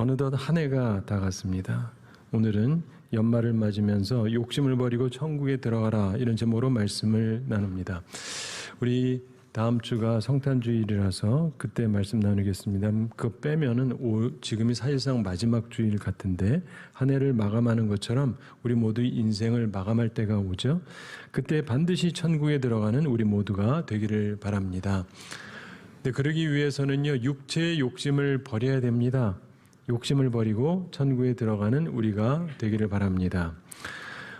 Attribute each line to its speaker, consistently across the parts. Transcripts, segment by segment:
Speaker 1: 어느덧 한 해가 다 갔습니다. 오늘은 연말을 맞으면서 욕심을 버리고 천국에 들어가라 이런 제목으로 말씀을 나눕니다. 우리 다음 주가 성탄주일이라서 그때 말씀 나누겠습니다. 그거 빼면은 지금이 사실상 마지막 주일 같은데 한 해를 마감하는 것처럼 우리 모두 인생을 마감할 때가 오죠. 그때 반드시 천국에 들어가는 우리 모두가 되기를 바랍니다. 근데 그러기 위해서는요, 육체의 욕심을 버려야 됩니다. 욕심을 버리고 천국에 들어가는 우리가 되기를 바랍니다.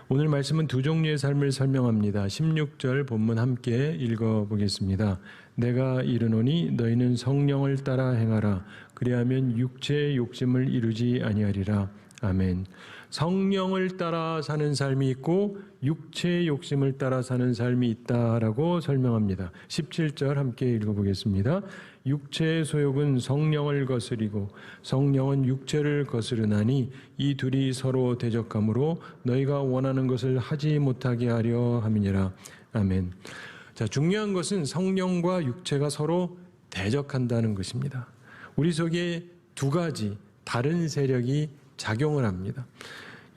Speaker 1: 오늘 말씀은 두 종류의 삶을 설명합니다. 16절 본문 함께 읽어보겠습니다. 내가 이르노니 너희는 성령을 따라 행하라. 그리하면 육체의 욕심을 이루지 아니하리라. 아멘. 성령을 따라 사는 삶이 있고 육체의 욕심을 따라 사는 삶이 있다라고 설명합니다. 17절 함께 읽어보겠습니다. 육체의 소욕은 성령을 거스리고 성령은 육체를 거스르나니 이 둘이 서로 대적하므로 너희가 원하는 것을 하지 못하게 하려 함이니라. 아멘. 자, 중요한 것은 성령과 육체가 서로 대적한다는 것입니다. 우리 속에 두 가지 다른 세력이 작용을 합니다.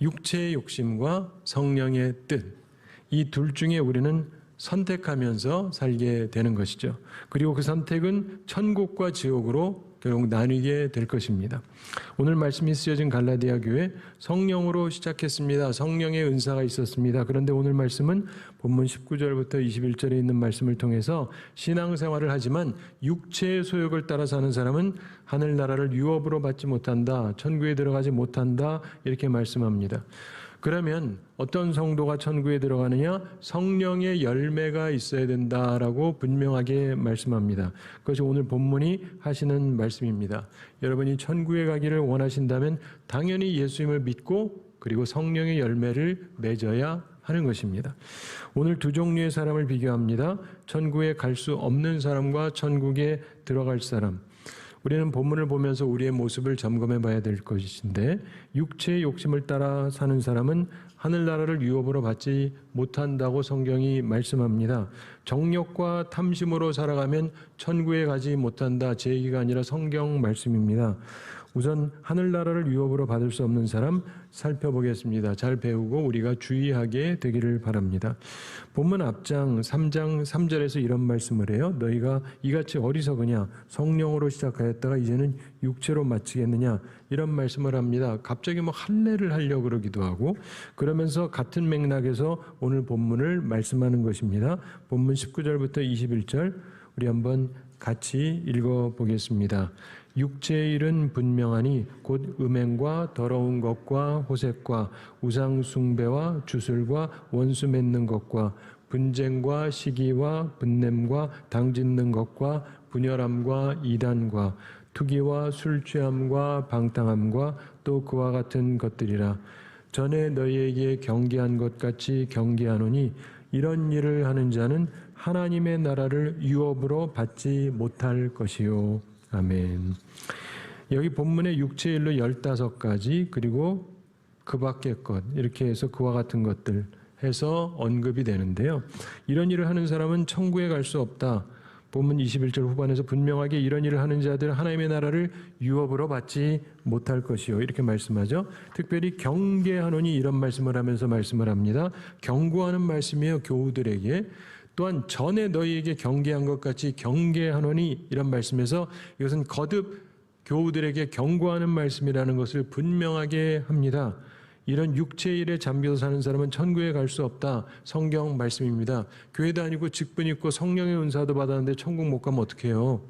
Speaker 1: 육체의 욕심과 성령의 뜻, 이 둘 중에 우리는 선택하면서 살게 되는 것이죠. 그리고 그 선택은 천국과 지옥으로 결국 나뉘게 될 것입니다. 오늘 말씀이 쓰여진 갈라디아 교회 성령으로 시작했습니다. 성령의 은사가 있었습니다. 그런데 오늘 말씀은 본문 19절부터 21절에 있는 말씀을 통해서 신앙생활을 하지만 육체의 소욕을 따라 사는 사람은 하늘나라를 유업으로 받지 못한다. 천국에 들어가지 못한다. 이렇게 말씀합니다. 그러면 어떤 성도가 천국에 들어가느냐? 성령의 열매가 있어야 된다라고 분명하게 말씀합니다. 그것이 오늘 본문이 하시는 말씀입니다. 여러분이 천국에 가기를 원하신다면 당연히 예수님을 믿고 그리고 성령의 열매를 맺어야 하는 것입니다. 오늘 두 종류의 사람을 비교합니다. 천국에 갈 수 없는 사람과 천국에 들어갈 사람. 우리는 본문을 보면서 우리의 모습을 점검해 봐야 될 것인데 육체의 욕심을 따라 사는 사람은 하늘나라를 유업으로 받지 못한다고 성경이 말씀합니다. 정욕과 탐심으로 살아가면 천국에 가지 못한다. 제 얘기가 아니라 성경 말씀입니다. 우선 하늘나라를 유업으로 받을 수 없는 사람 살펴보겠습니다. 잘 배우고 우리가 주의하게 되기를 바랍니다. 본문 앞장 3장 3절에서 이런 말씀을 해요. 너희가 이같이 어리석으냐? 성령으로 시작하였다가 이제는 육체로 마치겠느냐? 이런 말씀을 합니다. 갑자기 할례를 하려고 그러기도 하고 그러면서 같은 맥락에서 오늘 본문을 말씀하는 것입니다. 본문 19절부터 21절 우리 한번 같이 읽어보겠습니다. 육체의 일은 분명하니 곧 음행과 더러운 것과 호색과 우상 숭배와 주술과 원수 맺는 것과 분쟁과 시기와 분냄과 당짓는 것과 분열함과 이단과 투기와 술 취함과 방탕함과 또 그와 같은 것들이라. 전에 너희에게 경계한 것 같이 경계하노니 이런 일을 하는 자는 하나님의 나라를 유업으로 받지 못할 것이요. 아멘. 여기 본문의 육체의 일로 15가지 그리고 그 밖의 것 이렇게 해서 그와 같은 것들 해서 언급이 되는데요. 이런 일을 하는 사람은 천국에 갈 수 없다. 본문 21절 후반에서 분명하게 이런 일을 하는 자들은 하나님의 나라를 유업으로 받지 못할 것이요. 이렇게 말씀하죠. 특별히 경계하노니 이런 말씀을 하면서 말씀을 합니다. 경고하는 말씀이에요. 교우들에게. 또한 전에 너희에게 경계한 것 같이 경계하노니 이런 말씀에서 이것은 거듭 교우들에게 경고하는 말씀이라는 것을 분명하게 합니다. 이런 육체의 일에 잠겨서 사는 사람은 천국에 갈 수 없다. 성경 말씀입니다. 교회 다니고 직분 있고 성령의 은사도 받았는데 천국 못 가면 어떡해요?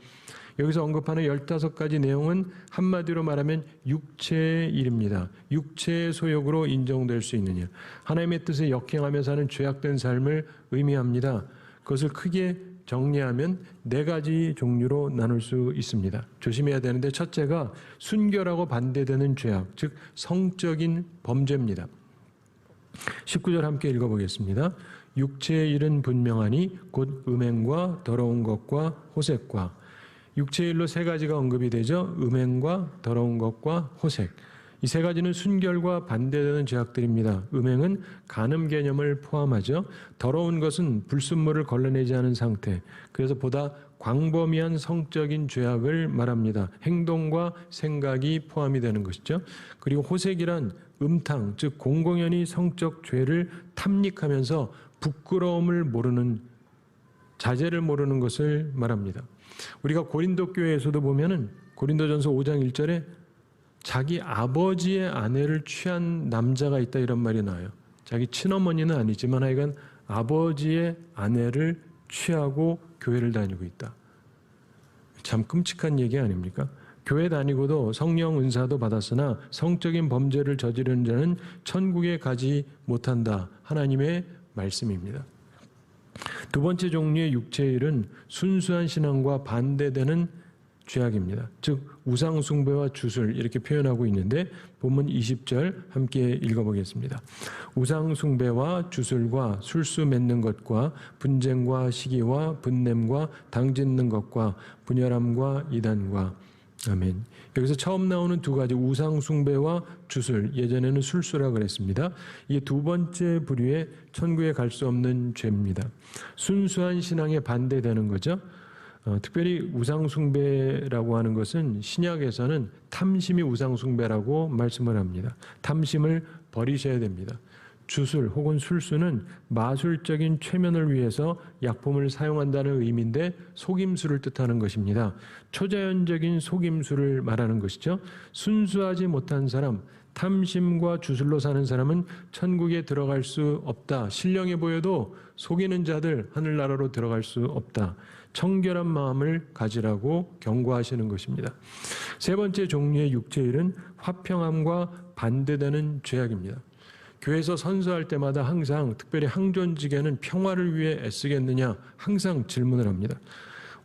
Speaker 1: 여기서 언급하는 15가지 내용은 한마디로 말하면 육체의 일입니다. 육체의 소욕으로 인정될 수 있느냐. 하나님의 뜻에 역행하며 사는 죄악된 삶을 의미합니다. 그것을 크게 정리하면 4가지 종류로 나눌 수 있습니다. 조심해야 되는데 첫째가 순결하고 반대되는 죄악, 즉 성적인 범죄입니다. 19절 함께 읽어보겠습니다. 육체의 일은 분명하니 곧 음행과 더러운 것과 호색과 육체의 일로 3가지가 언급이 되죠. 음행과 더러운 것과 호색. 이 3가지는 순결과 반대되는 죄악들입니다. 음행은 간음 개념을 포함하죠. 더러운 것은 불순물을 걸러내지 않은 상태. 그래서 보다 광범위한 성적인 죄악을 말합니다. 행동과 생각이 포함이 되는 것이죠. 그리고 호색이란 음탕, 즉 공공연히 성적 죄를 탐닉하면서 부끄러움을 모르는, 자제를 모르는 것을 말합니다. 우리가 고린도 교회에서도 보면은 고린도전서 5장 1절에 자기 아버지의 아내를 취한 남자가 있다 이런 말이 나와요. 자기 친어머니는 아니지만 하여간 아버지의 아내를 취하고 교회를 다니고 있다. 참 끔찍한 얘기 아닙니까? 교회 다니고도 성령 은사도 받았으나 성적인 범죄를 저지르는 자는 천국에 가지 못한다. 하나님의 말씀입니다. 두 번째 종류의 육체의 일은 순수한 신앙과 반대되는 죄악입니다. 즉 우상 숭배와 주술 이렇게 표현하고 있는데 본문 20절 함께 읽어보겠습니다. 우상 숭배와 주술과 술수 맺는 것과 분쟁과 시기와 분냄과 당짓는 것과 분열함과 이단과. 아멘. 여기서 처음 나오는 두 가지 우상 숭배와 주술, 예전에는 술수라 그랬습니다. 이게 두 번째 부류의 천국에 갈 수 없는 죄입니다. 순수한 신앙에 반대되는 거죠. 특별히 우상 숭배라고 하는 것은 신약에서는 탐심이 우상 숭배라고 말씀을 합니다. 탐심을 버리셔야 됩니다. 주술 혹은 술수는 마술적인 최면을 위해서 약품을 사용한다는 의미인데 속임수를 뜻하는 것입니다. 초자연적인 속임수를 말하는 것이죠. 순수하지 못한 사람, 탐심과 주술로 사는 사람은 천국에 들어갈 수 없다. 신령해 보여도 속이는 자들 하늘나라로 들어갈 수 없다. 청결한 마음을 가지라고 경고하시는 것입니다. 세 번째 종류의 육체일은 화평함과 반대되는 죄악입니다. 교회에서 선서할 때마다 항상 특별히 항존직에는 평화를 위해 애쓰겠느냐 항상 질문을 합니다.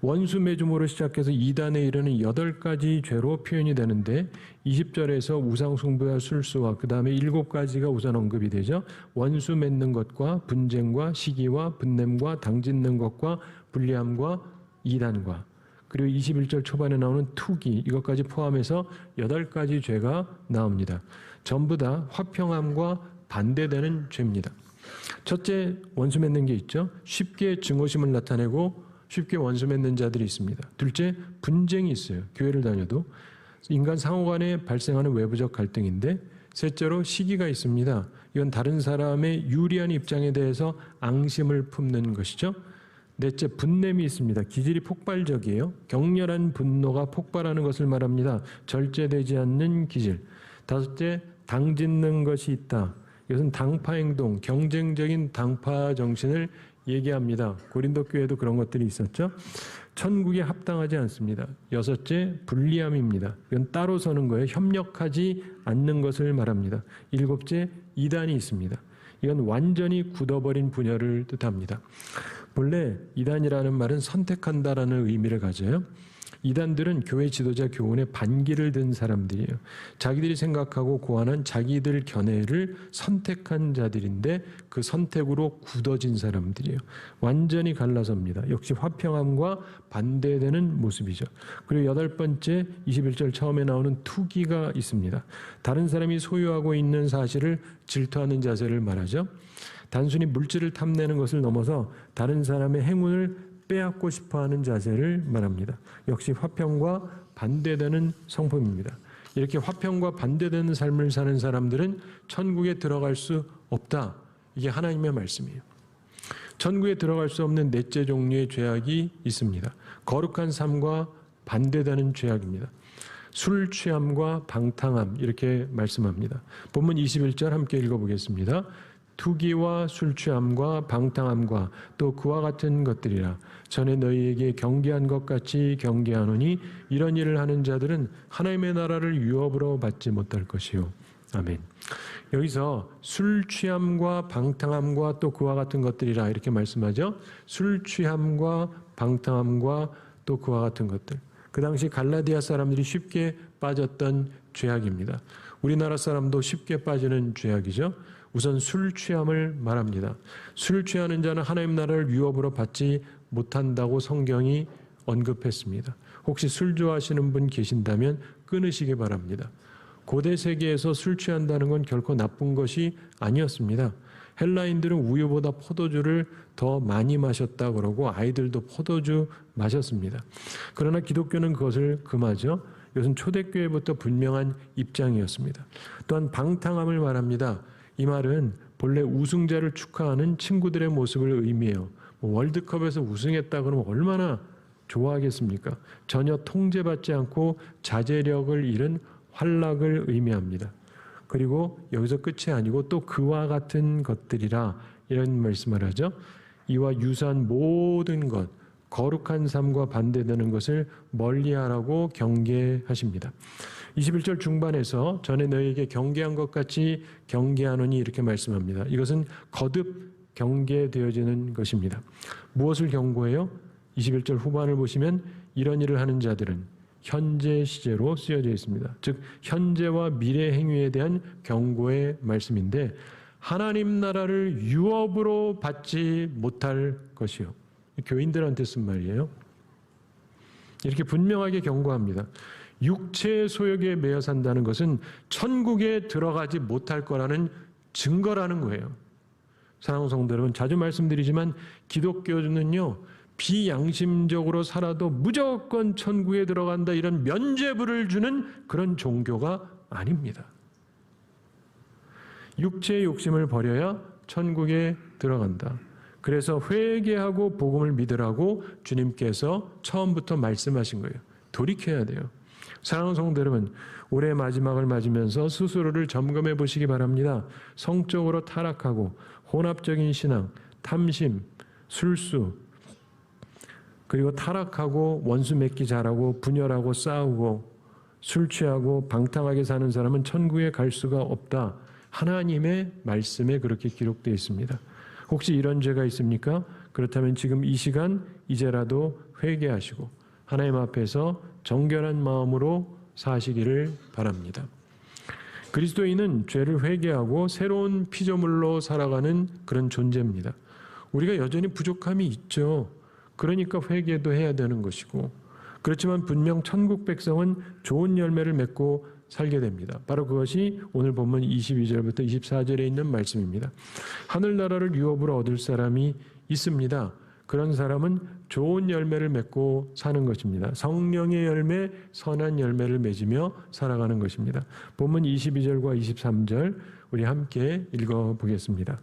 Speaker 1: 원수 매주모로 시작해서 이단에 이르는 8가지 죄로 표현이 되는데 20절에서 우상숭배와 술수와 그 다음에 7가지가 우선 언급이 되죠. 원수 맺는 것과 분쟁과 시기와 분냄과 당짓는 것과 불리함과 이단과 그리고 21절 초반에 나오는 투기 이것까지 포함해서 8가지 죄가 나옵니다. 전부 다 화평함과 반대되는 죄입니다. 첫째 원수 맺는 게 있죠. 쉽게 증오심을 나타내고 쉽게 원수 맺는 자들이 있습니다. 둘째 분쟁이 있어요. 교회를 다녀도 인간 상호 간에 발생하는 외부적 갈등인데 셋째로 시기가 있습니다. 이건 다른 사람의 유리한 입장에 대해서 앙심을 품는 것이죠. 넷째 분냄이 있습니다. 기질이 폭발적이에요. 격렬한 분노가 폭발하는 것을 말합니다. 절제되지 않는 기질. 다섯째 당짓는 것이 있다. 이것은 당파 행동, 경쟁적인 당파 정신을 얘기합니다. 고린도 교회도 그런 것들이 있었죠. 천국에 합당하지 않습니다. 여섯째 불리함입니다. 이건 따로 서는 거예요. 협력하지 않는 것을 말합니다. 일곱째 이단이 있습니다. 이건 완전히 굳어버린 분열을 뜻합니다. 본래 이단이라는 말은 선택한다라는 의미를 가져요. 이단들은 교회 지도자 교훈에 반기를 든 사람들이에요. 자기들이 생각하고 고안한 자기들 견해를 선택한 자들인데 그 선택으로 굳어진 사람들이에요. 완전히 갈라섭니다. 역시 화평함과 반대되는 모습이죠. 그리고 8번째 21절 처음에 나오는 투기가 있습니다. 다른 사람이 소유하고 있는 사실을 질투하는 자세를 말하죠. 단순히 물질을 탐내는 것을 넘어서 다른 사람의 행운을 빼앗고 싶어하는 자세를 말합니다. 역시 화평과 반대되는 성품입니다. 이렇게 화평과 반대되는 삶을 사는 사람들은 천국에 들어갈 수 없다. 이게 하나님의 말씀이에요. 천국에 들어갈 수 없는 넷째 종류의 죄악이 있습니다. 거룩한 삶과 반대되는 죄악입니다. 술 취함과 방탕함 이렇게 말씀합니다. 본문 21절 함께 읽어보겠습니다. 투기와 술 취함과 방탕함과 또 그와 같은 것들이라 전에 너희에게 경계한 것 같이 경계하노니 이런 일을 하는 자들은 하나님의 나라를 유업으로 받지 못할 것이요. 아멘. 여기서 술 취함과 방탕함과 또 그와 같은 것들이라 이렇게 말씀하죠. 술 취함과 방탕함과 또 그와 같은 것들. 그 당시 갈라디아 사람들이 쉽게 빠졌던 죄악입니다. 우리나라 사람도 쉽게 빠지는 죄악이죠. 우선 술 취함을 말합니다. 술 취하는 자는 하나님 나라를 유업으로 받지 못한다고 성경이 언급했습니다. 혹시 술 좋아하시는 분 계신다면 끊으시기 바랍니다. 고대 세계에서 술 취한다는 건 결코 나쁜 것이 아니었습니다. 헬라인들은 우유보다 포도주를 더 많이 마셨다 그러고 아이들도 포도주 마셨습니다. 그러나 기독교는 그것을 금하죠. 이것은 초대교회부터 분명한 입장이었습니다. 또한 방탕함을 말합니다. 이 말은 본래 우승자를 축하하는 친구들의 모습을 의미해요. 월드컵에서 우승했다 그러면 얼마나 좋아하겠습니까? 전혀 통제받지 않고 자제력을 잃은 환락을 의미합니다. 그리고 여기서 끝이 아니고 또 그와 같은 것들이라 이런 말씀을 하죠. 이와 유사한 모든 것, 거룩한 삶과 반대되는 것을 멀리하라고 경계하십니다. 21절 중반에서 전에 너희에게 경계한 것 같이 경계하노니 이렇게 말씀합니다. 이것은 거듭 경계되어지는 것입니다. 무엇을 경고해요? 21절 후반을 보시면 이런 일을 하는 자들은 현재 시제로 쓰여져 있습니다. 즉 현재와 미래 행위에 대한 경고의 말씀인데 하나님 나라를 유업으로 받지 못할 것이요. 교인들한테 쓴 말이에요. 이렇게 분명하게 경고합니다. 육체의 소욕에 매여 산다는 것은 천국에 들어가지 못할 거라는 증거라는 거예요. 사랑하는 성도 여러분, 자주 말씀드리지만 기독교는요, 비양심적으로 살아도 무조건 천국에 들어간다 이런 면죄부를 주는 그런 종교가 아닙니다. 육체의 욕심을 버려야 천국에 들어간다. 그래서 회개하고 복음을 믿으라고 주님께서 처음부터 말씀하신 거예요. 돌이켜야 돼요. 사랑하는 성도 여러분, 올해 마지막을 맞으면서 스스로를 점검해 보시기 바랍니다. 성적으로 타락하고 혼합적인 신앙, 탐심, 술수, 그리고 타락하고 원수 맺기 잘하고 분열하고 싸우고 술 취하고 방탕하게 사는 사람은 천국에 갈 수가 없다. 하나님의 말씀에 그렇게 기록되어 있습니다. 혹시 이런 죄가 있습니까? 그렇다면 지금 이 시간 이제라도 회개하시고 하나님 앞에서 정결한 마음으로 사시기를 바랍니다. 그리스도인은 죄를 회개하고 새로운 피조물로 살아가는 그런 존재입니다. 우리가 여전히 부족함이 있죠. 그러니까 회개도 해야 되는 것이고, 그렇지만 분명 천국 백성은 좋은 열매를 맺고 살게 됩니다. 바로 그것이 오늘 본문 22절부터 24절에 있는 말씀입니다. 하늘나라를 유업으로 얻을 사람이 있습니다. 그런 사람은 좋은 열매를 맺고 사는 것입니다. 성령의 열매, 선한 열매를 맺으며 살아가는 것입니다. 본문 22절과 23절 우리 함께 읽어보겠습니다.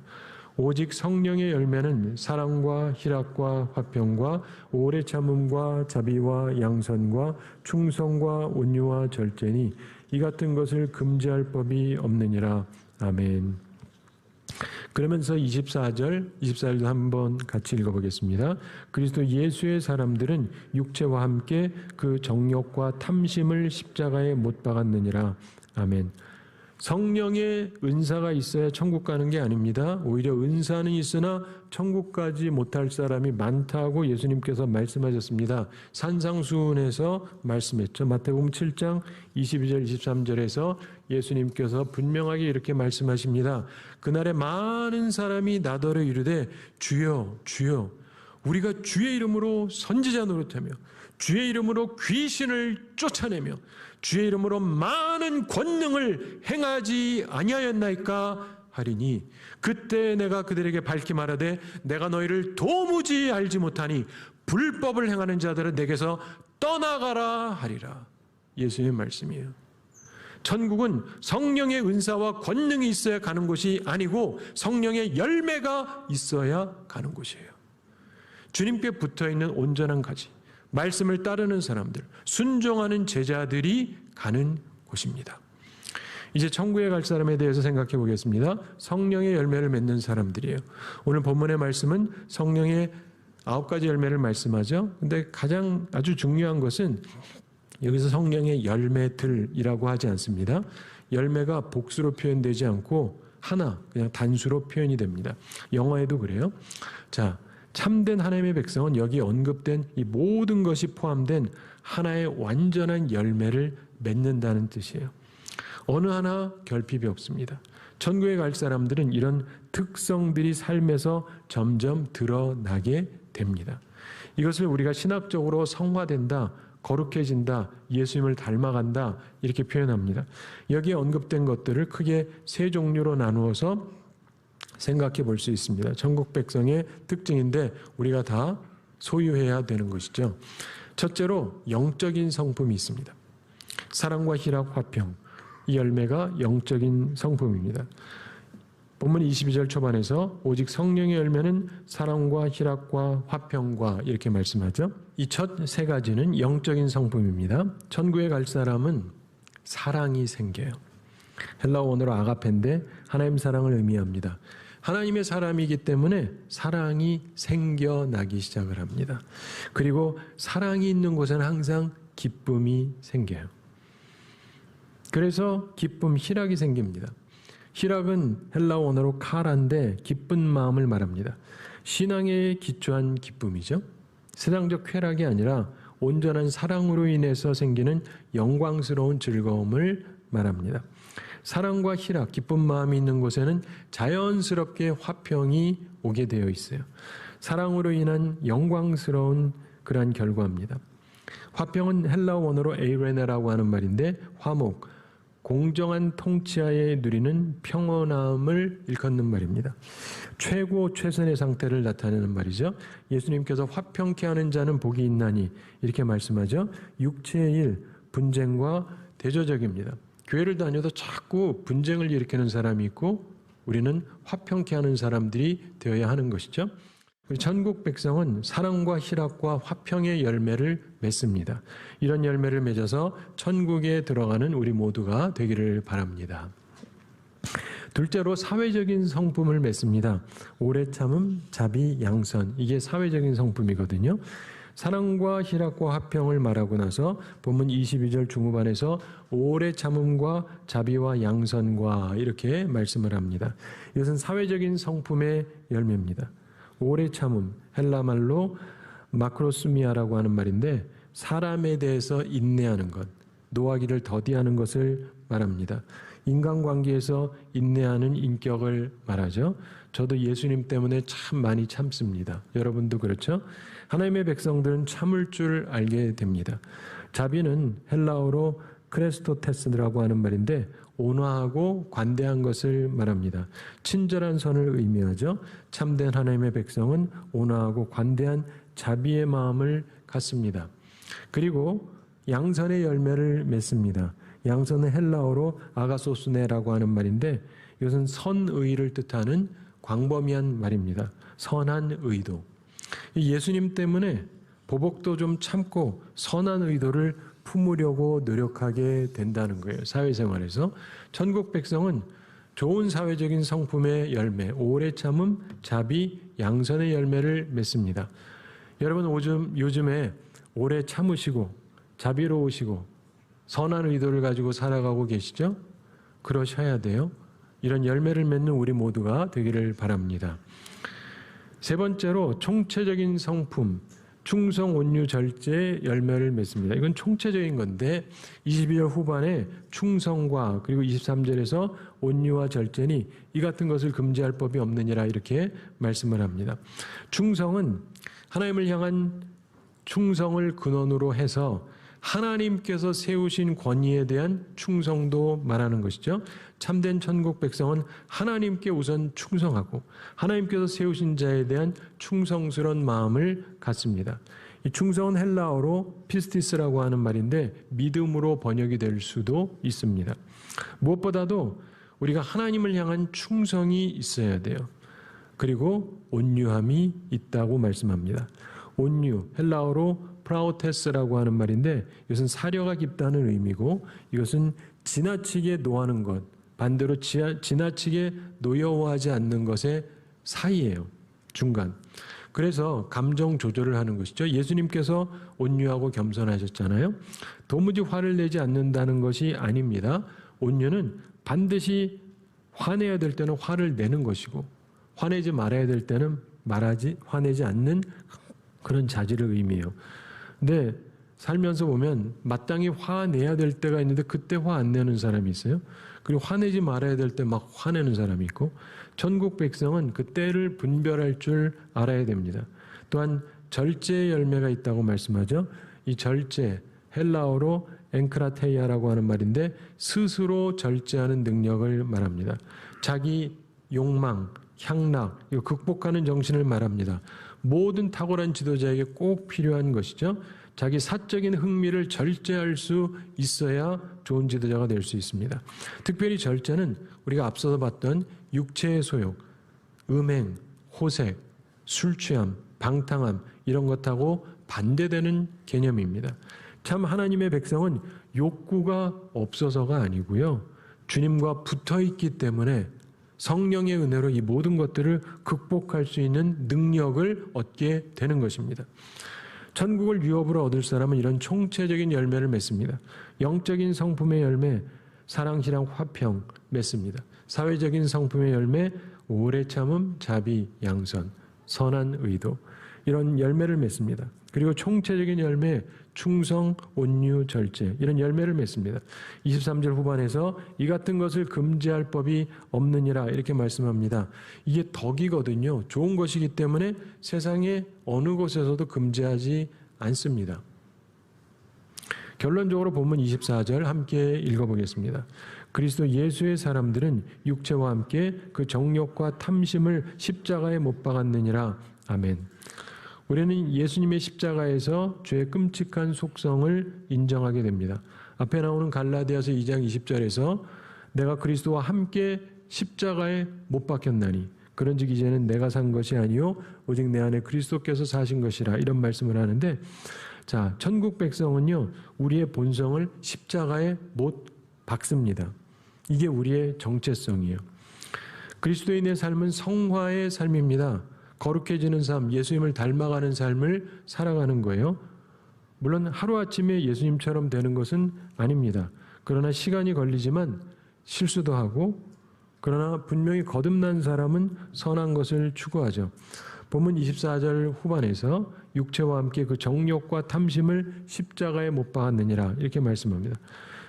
Speaker 1: 오직 성령의 열매는 사랑과 희락과 화평과 오래 참음과 자비와 양선과 충성과 온유와 절제니 이 같은 것을 금지할 법이 없느니라. 아멘. 그러면서 24절도 한번 같이 읽어보겠습니다. 그리스도 예수의 사람들은 육체와 함께 그 정욕과 탐심을 십자가에 못 박았느니라. 아멘. 성령의 은사가 있어야 천국 가는 게 아닙니다. 오히려 은사는 있으나 천국 가지 못할 사람이 많다고 예수님께서 말씀하셨습니다. 산상수훈에서 말씀했죠. 마태복음 7장 22절 23절에서 예수님께서 분명하게 이렇게 말씀하십니다. 그날에 많은 사람이 나더러 이르되 주여 주여 우리가 주의 이름으로 선지자 노릇하며 주의 이름으로 귀신을 쫓아내며 주의 이름으로 많은 권능을 행하지 아니하였나이까 하리니 그때 내가 그들에게 밝히 말하되 내가 너희를 도무지 알지 못하니 불법을 행하는 자들은 내게서 떠나가라 하리라. 예수님의 말씀이에요. 천국은 성령의 은사와 권능이 있어야 가는 곳이 아니고 성령의 열매가 있어야 가는 곳이에요. 주님께 붙어있는 온전한 가지, 말씀을 따르는 사람들, 순종하는 제자들이 가는 곳입니다. 이제 천국에 갈 사람에 대해서 생각해 보겠습니다. 성령의 열매를 맺는 사람들이에요. 오늘 본문의 말씀은 성령의 9가지 열매를 말씀하죠. 근데 가장 아주 중요한 것은 여기서 성령의 열매들이라고 하지 않습니다. 열매가 복수로 표현되지 않고 하나, 그냥 단수로 표현이 됩니다. 영어에도 그래요. 자, 참된 하나님의 백성은 여기 언급된 이 모든 것이 포함된 하나의 완전한 열매를 맺는다는 뜻이에요. 어느 하나 결핍이 없습니다. 천국에 갈 사람들은 이런 특성들이 삶에서 점점 드러나게 됩니다. 이것을 우리가 신학적으로 성화된다, 거룩해진다, 예수님을 닮아간다 이렇게 표현합니다. 여기에 언급된 것들을 크게 세 종류로 나누어서 생각해 볼 수 있습니다. 천국 백성의 특징인데 우리가 다 소유해야 되는 것이죠. 첫째로 영적인 성품이 있습니다. 사랑과 희락, 화평. 이 열매가 영적인 성품입니다. 본문 22절 초반에서 오직 성령의 열매는 사랑과 희락과 화평과 이렇게 말씀하죠. 이 첫 세 가지는 영적인 성품입니다. 천국에 갈 사람은 사랑이 생겨요. 헬라어 원어로 아가페인데 하나님 사랑을 의미합니다. 하나님의 사람이기 때문에 사랑이 생겨나기 시작을 합니다. 그리고 사랑이 있는 곳에는 항상 기쁨이 생겨요. 그래서 기쁨, 희락이 생깁니다. 희락은 헬라어 원어로 카라인데 기쁜 마음을 말합니다. 신앙에 기초한 기쁨이죠. 세상적 쾌락이 아니라 온전한 사랑으로 인해서 생기는 영광스러운 즐거움을 말합니다. 사랑과 희락, 기쁜 마음이 있는 곳에는 자연스럽게 화평이 오게 되어 있어요. 사랑으로 인한 영광스러운 그러한 결과입니다. 화평은 헬라어 원어로 에이레네라고 하는 말인데 화목, 공정한 통치하에 누리는 평온함을 일컫는 말입니다. 최고 최선의 상태를 나타내는 말이죠. 예수님께서 화평케 하는 자는 복이 있나니 이렇게 말씀하죠. 육체의 일, 분쟁과 대조적입니다. 교회를 다녀도 자꾸 분쟁을 일으키는 사람이 있고 우리는 화평케 하는 사람들이 되어야 하는 것이죠. 우리 천국 백성은 사랑과 희락과 화평의 열매를 맺습니다. 이런 열매를 맺어서 천국에 들어가는 우리 모두가 되기를 바랍니다. 둘째로 사회적인 성품을 맺습니다. 오래 참음, 자비, 양선. 이게 사회적인 성품이거든요. 사랑과 희락과 화평을 말하고 나서 본문 22절 중후반에서 오래 참음과 자비와 양선과 이렇게 말씀을 합니다. 이것은 사회적인 성품의 열매입니다. 오래 참음, 헬라말로 마크로스미아라고 하는 말인데 사람에 대해서 인내하는 것, 노하기를 더디하는 것을 말합니다. 인간관계에서 인내하는 인격을 말하죠. 저도 예수님 때문에 참 많이 참습니다. 여러분도 그렇죠? 하나님의 백성들은 참을 줄 알게 됩니다. 자비는 헬라어로 크레스토테스라고 하는 말인데 온화하고 관대한 것을 말합니다. 친절한 선을 의미하죠. 참된 하나님의 백성은 온화하고 관대한 자비의 마음을 갖습니다. 그리고 양선의 열매를 맺습니다. 양선은 헬라어로 아가소스네라고 하는 말인데 이것은 선의를 뜻하는 광범위한 말입니다. 선한 의도. 예수님 때문에 보복도 좀 참고 선한 의도를 품으려고 노력하게 된다는 거예요. 사회생활에서. 천국 백성은 좋은 사회적인 성품의 열매, 오래 참음, 자비, 양선의 열매를 맺습니다. 여러분 요즘에 오래 참으시고 자비로우시고 선한 의도를 가지고 살아가고 계시죠? 그러셔야 돼요. 이런 열매를 맺는 우리 모두가 되기를 바랍니다. 세 번째로 총체적인 성품, 충성, 온유, 절제의 열매를 맺습니다. 이건 총체적인 건데 22절 후반에 충성과 그리고 23절에서 온유와 절제니 이 같은 것을 금지할 법이 없느니라 이렇게 말씀을 합니다. 충성은 하나님을 향한 충성을 근원으로 해서 하나님께서 세우신 권위에 대한 충성도 말하는 것이죠. 참된 천국 백성은 하나님께 우선 충성하고 하나님께서 세우신 자에 대한 충성스러운 마음을 갖습니다. 이 충성은 헬라어로 피스티스라고 하는 말인데 믿음으로 번역이 될 수도 있습니다. 무엇보다도 우리가 하나님을 향한 충성이 있어야 돼요. 그리고 온유함이 있다고 말씀합니다. 온유, 헬라어로 프라우테스라고 하는 말인데 이것은 사려가 깊다는 의미고 이것은 지나치게 노하는 것, 반대로 지나치게 노여워하지 않는 것의 사이예요. 중간. 그래서 감정 조절을 하는 것이죠. 예수님께서 온유하고 겸손하셨잖아요. 도무지 화를 내지 않는다는 것이 아닙니다. 온유는 반드시 화내야 될 때는 화를 내는 것이고 화내지 말아야 될 때는 화내지 않는 그런 자질을 의미해요. 근데 살면서 보면 마땅히 화내야 될 때가 있는데 그때 화 안 내는 사람이 있어요. 그리고 화내지 말아야 될 때 막 화내는 사람이 있고 천국 백성은 그 때를 분별할 줄 알아야 됩니다. 또한 절제의 열매가 있다고 말씀하죠. 이 절제, 헬라어로 엔크라테이아라고 하는 말인데 스스로 절제하는 능력을 말합니다. 자기 욕망, 향락, 이거 극복하는 정신을 말합니다. 모든 탁월한 지도자에게 꼭 필요한 것이죠. 자기 사적인 흥미를 절제할 수 있어야 좋은 지도자가 될 수 있습니다. 특별히 절제는 우리가 앞서서 봤던 육체의 소욕, 음행, 호색, 술 취함, 방탕함 이런 것하고 반대되는 개념입니다. 참 하나님의 백성은 욕구가 없어서가 아니고요. 주님과 붙어 있기 때문에 성령의 은혜로 이 모든 것들을 극복할 수 있는 능력을 얻게 되는 것입니다. 천국을 유업으로 얻을 사람은 이런 총체적인 열매를 맺습니다. 영적인 성품의 열매, 사랑, 신앙, 화평 맺습니다. 사회적인 성품의 열매, 오래 참음, 자비, 양선, 선한 의도 이런 열매를 맺습니다. 그리고 총체적인 열매, 충성, 온유, 절제 이런 열매를 맺습니다. 23절 후반에서 이 같은 것을 금지할 법이 없느니라 이렇게 말씀합니다. 이게 덕이거든요. 좋은 것이기 때문에 세상의 어느 곳에서도 금지하지 않습니다. 결론적으로 본문 24절 함께 읽어보겠습니다. 그리스도 예수의 사람들은 육체와 함께 그 정욕과 탐심을 십자가에 못 박았느니라. 아멘. 우리는 예수님의 십자가에서 죄의 끔찍한 속성을 인정하게 됩니다. 앞에 나오는 갈라디아서 2장 20절에서 내가 그리스도와 함께 십자가에 못 박혔나니 그런즉 이제는 내가 산 것이 아니요 오직 내 안에 그리스도께서 사신 것이라 이런 말씀을 하는데, 자, 천국 백성은요 우리의 본성을 십자가에 못 박습니다. 이게 우리의 정체성이에요. 그리스도인의 삶은 성화의 삶입니다. 거룩해지는 삶, 예수님을 닮아가는 삶을 살아가는 거예요. 물론 하루아침에 예수님처럼 되는 것은 아닙니다. 그러나 시간이 걸리지만 실수도 하고, 그러나 분명히 거듭난 사람은 선한 것을 추구하죠. 본문 24절 후반에서 육체와 함께 그 정욕과 탐심을 십자가에 못 박았느니라 이렇게 말씀합니다.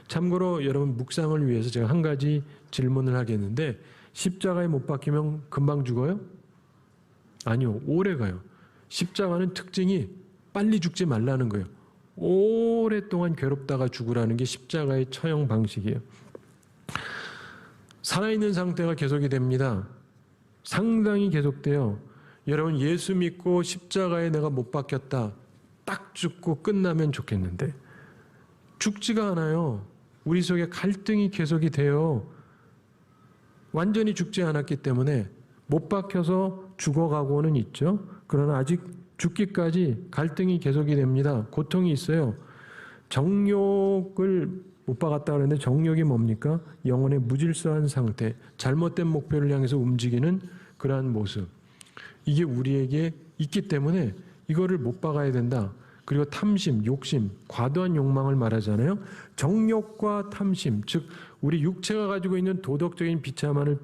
Speaker 1: 참고로 여러분 묵상을 위해서 제가 한 가지 질문을 하겠는데, 십자가에 못 박히면 금방 죽어요? 아니요, 오래 가요. 십자가는 특징이 빨리 죽지 말라는 거예요. 오랫동안 괴롭다가 죽으라는 게 십자가의 처형 방식이에요. 살아있는 상태가 계속이 됩니다. 상당히 계속돼요. 여러분 예수 믿고 십자가에 내가 못 박혔다, 딱 죽고 끝나면 좋겠는데 죽지가 않아요. 우리 속에 갈등이 계속이 돼요. 완전히 죽지 않았기 때문에 못 박혀서 죽어가고는 있죠. 그러나 아직 죽기까지 갈등이 계속이 됩니다. 고통이 있어요. 정욕을 못 박았다 그랬는데 정욕이 뭡니까? 영혼의 무질서한 상태, 잘못된 목표를 향해서 움직이는 그러한 모습. 이게 우리에게 있기 때문에 이거를 못 박아야 된다. 그리고 탐심, 욕심, 과도한 욕망을 말하잖아요. 정욕과 탐심, 즉 우리 육체가 가지고 있는 도덕적인 비참함을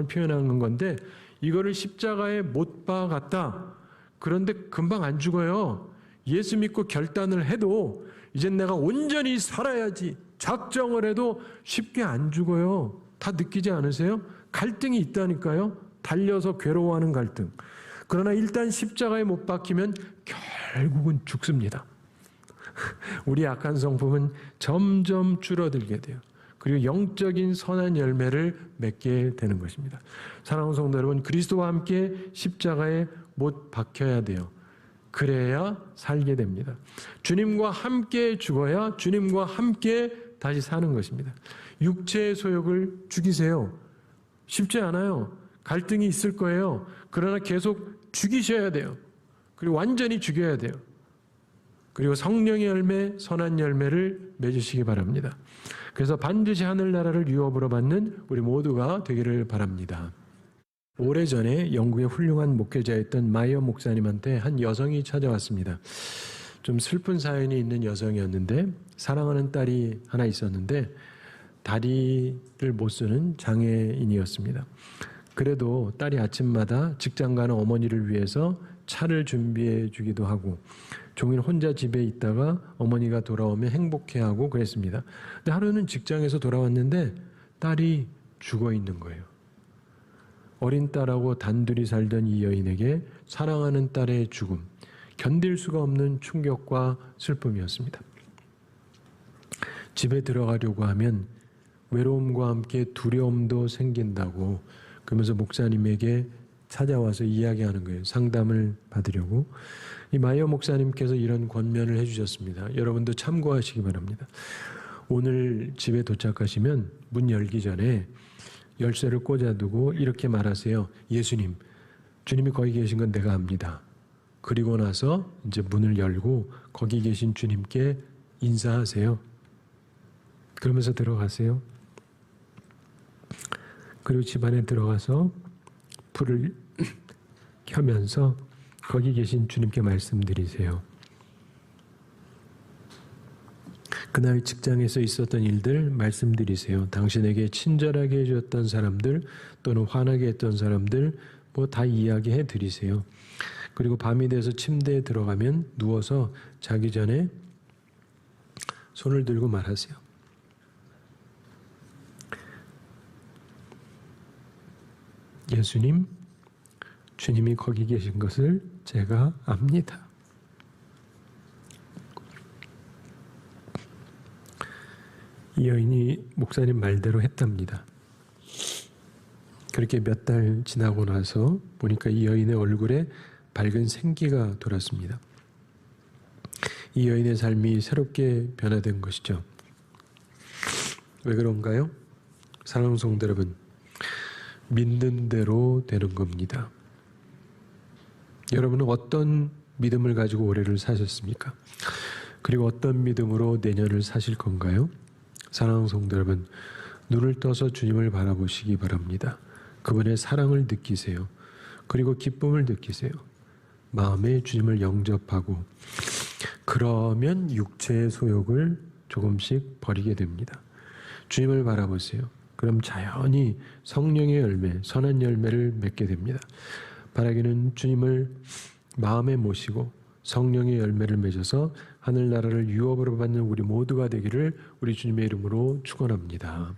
Speaker 1: 표현하는 건데, 이거를 십자가에 못 박았다. 그런데 금방 안 죽어요. 예수 믿고 결단을 해도 이젠 내가 온전히 살아야지 작정을 해도 쉽게 안 죽어요. 다 느끼지 않으세요? 갈등이 있다니까요. 달려서 괴로워하는 갈등. 그러나 일단 십자가에 못 박히면 결국은 죽습니다. 우리 약한 성품은 점점 줄어들게 돼요. 그리고 영적인 선한 열매를 맺게 되는 것입니다. 사랑하는 성도 여러분, 그리스도와 함께 십자가에 못 박혀야 돼요. 그래야 살게 됩니다. 주님과 함께 죽어야 주님과 함께 다시 사는 것입니다. 육체의 소욕을 죽이세요. 쉽지 않아요. 갈등이 있을 거예요. 그러나 계속 죽이셔야 돼요. 그리고 완전히 죽여야 돼요. 그리고 성령의 열매, 선한 열매를 맺으시기 바랍니다. 그래서 반드시 하늘나라를 유업으로 받는 우리 모두가 되기를 바랍니다. 오래전에 영국의 훌륭한 목회자였던 마이어 목사님한테 한 여성이 찾아왔습니다. 좀 슬픈 사연이 있는 여성이었는데, 사랑하는 딸이 하나 있었는데 다리를 못 쓰는 장애인이었습니다. 그래도 딸이 아침마다 직장 가는 어머니를 위해서 차를 준비해 주기도 하고, 종일 혼자 집에 있다가 어머니가 돌아오면 행복해하고 그랬습니다. 근데 하루는 직장에서 돌아왔는데 딸이 죽어 있는 거예요. 어린 딸하고 단둘이 살던 이 여인에게 사랑하는 딸의 죽음, 견딜 수가 없는 충격과 슬픔이었습니다. 집에 들어가려고 하면 외로움과 함께 두려움도 생긴다고, 그러면서 목사님에게 찾아와서 이야기하는 거예요. 상담을 받으려고. 이 마이어 목사님께서 이런 권면을 해주셨습니다. 여러분도 참고하시기 바랍니다. 오늘 집에 도착하시면 문 열기 전에 열쇠를 꽂아두고 이렇게 말하세요. 예수님, 주님이 거기 계신 건 내가 압니다. 그리고 나서 이제 문을 열고 거기 계신 주님께 인사하세요. 그러면서 들어가세요. 그리고 집 안에 들어가서 불을 켜면서 거기 계신 주님께 말씀드리세요. 그날 직장에서 있었던 일들 말씀드리세요. 당신에게 친절하게 해줬던 사람들 또는 화나게 했던 사람들 뭐 다 이야기해 드리세요. 그리고 밤이 돼서 침대에 들어가면 누워서 자기 전에 손을 들고 말하세요. 예수님, 주님이 거기 계신 것을 제가 압니다. 이 여인이 목사님 말대로 했답니다. 그렇게 몇 달 지나고 나서 보니까 이 여인의 얼굴에 밝은 생기가 돌았습니다. 이 여인의 삶이 새롭게 변화된 것이죠. 왜 그런가요? 사랑하는 성도 여러분, 믿는 대로 되는 겁니다. 여러분은 어떤 믿음을 가지고 올해를 사셨습니까? 그리고 어떤 믿음으로 내년을 사실 건가요? 사랑하는 성도 여러분, 눈을 떠서 주님을 바라보시기 바랍니다. 그분의 사랑을 느끼세요. 그리고 기쁨을 느끼세요. 마음에 주님을 영접하고 그러면 육체의 소욕을 조금씩 버리게 됩니다. 주님을 바라보세요. 그럼 자연히 성령의 열매, 선한 열매를 맺게 됩니다. 바라기는 주님을 마음에 모시고 성령의 열매를 맺어서 하늘나라를 유업으로 받는 우리 모두가 되기를 우리 주님의 이름으로 축원합니다.